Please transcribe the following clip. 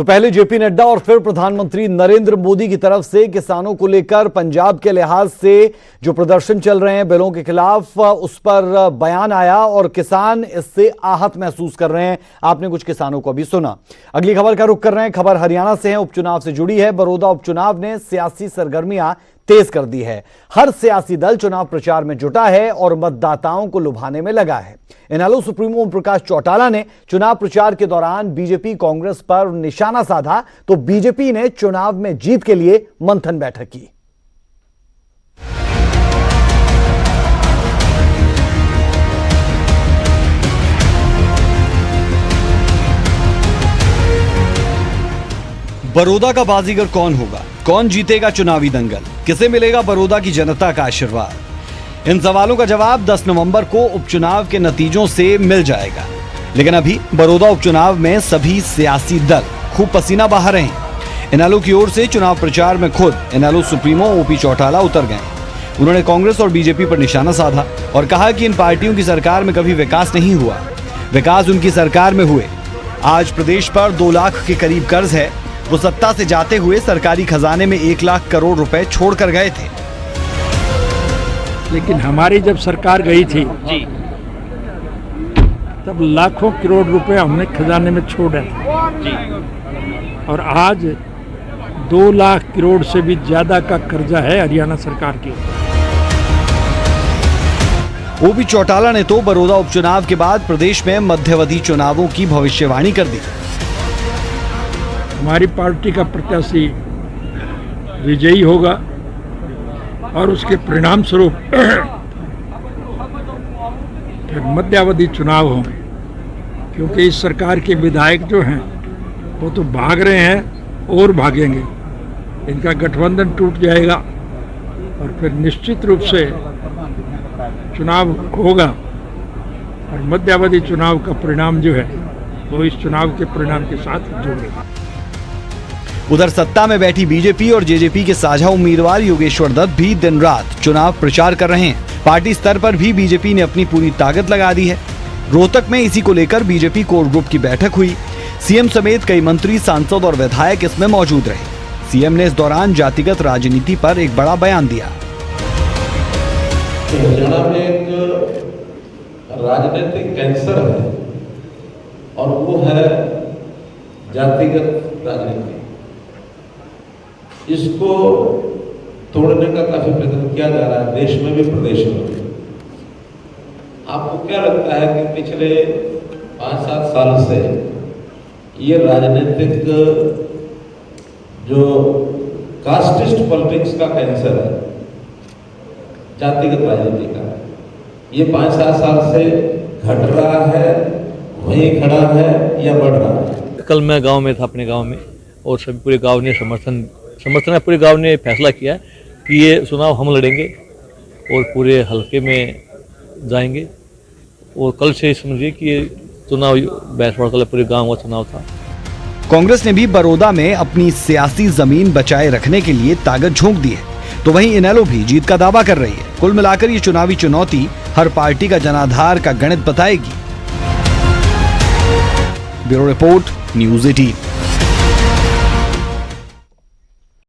तो पहले जेपी नड्डा और फिर प्रधानमंत्री नरेंद्र मोदी की तरफ से किसानों को लेकर पंजाब के लिहाज से जो प्रदर्शन चल रहे हैं बिलों के खिलाफ, उस पर बयान आया और किसान इससे आहत महसूस कर रहे हैं। आपने कुछ किसानों को भी सुना। अगली खबर का रुख कर रहे हैं। खबर हरियाणा से है, उपचुनाव से जुड़ी है। बड़ौदा उपचुनाव ने सियासी सरगर्मियां तेज कर दी है। हर सियासी दल चुनाव प्रचार में जुटा है और मतदाताओं को लुभाने में लगा है। इनेलो सुप्रीमो ओम प्रकाश चौटाला ने चुनाव प्रचार के दौरान बीजेपी कांग्रेस पर निशाना साधा, तो बीजेपी ने चुनाव में जीत के लिए मंथन बैठक की। बड़ौदा का बाजीगर कौन होगा? कौन जीतेगा चुनावी दंगल? किसे मिलेगा बड़ौदा की जनता का आशीर्वाद? इन सवालों का जवाब 10 नवंबर को उपचुनाव के नतीजों से मिल जाएगा। लेकिन अभी बड़ौदा उपचुनाव में सभी सियासी दल खूब पसीना बहा रहे हैं। इनेलो की ओर से चुनाव प्रचार में खुद इनेलो सुप्रीमो ओपी चौटाला उतर गए। उन्होंने कांग्रेस और बीजेपी पर निशाना साधा और कहा कि इन पार्टियों की सरकार में कभी विकास नहीं हुआ, विकास उनकी सरकार में हुए। आज प्रदेश पर 2 लाख के करीब कर्ज है। वो सत्ता से जाते हुए सरकारी खजाने में 1 लाख करोड़ रुपए छोड़कर गए थे। लेकिन हमारी जब सरकार गई थी जी, तब लाखों करोड़ रुपए हमने खजाने में छोड़े थे और आज 2 लाख करोड़ से भी ज्यादा का कर्जा है हरियाणा सरकार की। ओपी चौटाला ने तो बड़ौदा उपचुनाव के बाद प्रदेश में मध्यावधि चुनावों की भविष्यवाणी कर दी। हमारी पार्टी का प्रत्याशी विजयी होगा और उसके परिणाम स्वरूप फिर मध्यावधि चुनाव होंगे, क्योंकि इस सरकार के विधायक जो हैं वो तो भाग रहे हैं और भागेंगे। इनका गठबंधन टूट जाएगा और फिर निश्चित रूप से चुनाव होगा और मध्यावधि चुनाव का परिणाम जो है वो इस चुनाव के परिणाम के साथ जुड़ेगा। उधर सत्ता में बैठी बीजेपी और जेजेपी के साझा उम्मीदवार योगेश्वर दत्त भी दिन रात चुनाव प्रचार कर रहे हैं। पार्टी स्तर पर भी बीजेपी ने अपनी पूरी ताकत लगा दी है। रोहतक में इसी को लेकर बीजेपी कोर ग्रुप की बैठक हुई। सीएम समेत कई मंत्री, सांसद और विधायक इसमें मौजूद रहे। सीएम ने इस दौरान जातिगत राजनीति पर एक बड़ा बयान दिया। हरियाणा में एक राजनीतिक कैंसर है और वो है जातिगत राजनीति। इसको तोड़ने का काफी प्रयत्न किया जा रहा है देश में भी, प्रदेश में भी। आपको क्या लगता है कि पिछले 5-7 साल से ये राजनीतिक जो कास्टिस्ट पॉलिटिक्स का कैंसर है, जातिगत राजनीति का, ये 5-7 साल से घट रहा है, वहीं खड़ा है या बढ़ रहा है? कल मैं गांव में था, अपने गांव में, और सभी पूरे गांव ने समर्थन पूरे गांव ने फैसला किया कि ये चुनाव हम लड़ेंगे और पूरे हलके में जाएंगे। और कल से समझिए कि ये चुनाव बैसवाड़ा पूरे गांव का चुनाव था। कांग्रेस ने भी बड़ौदा में अपनी सियासी जमीन बचाए रखने के लिए ताकत झोंक दी है, तो वहीं इनेलो भी जीत का दावा कर रही है। कुल मिलाकर ये चुनावी चुनौती हर पार्टी का जनाधार का गणित बताएगी। Bureau report, news 18।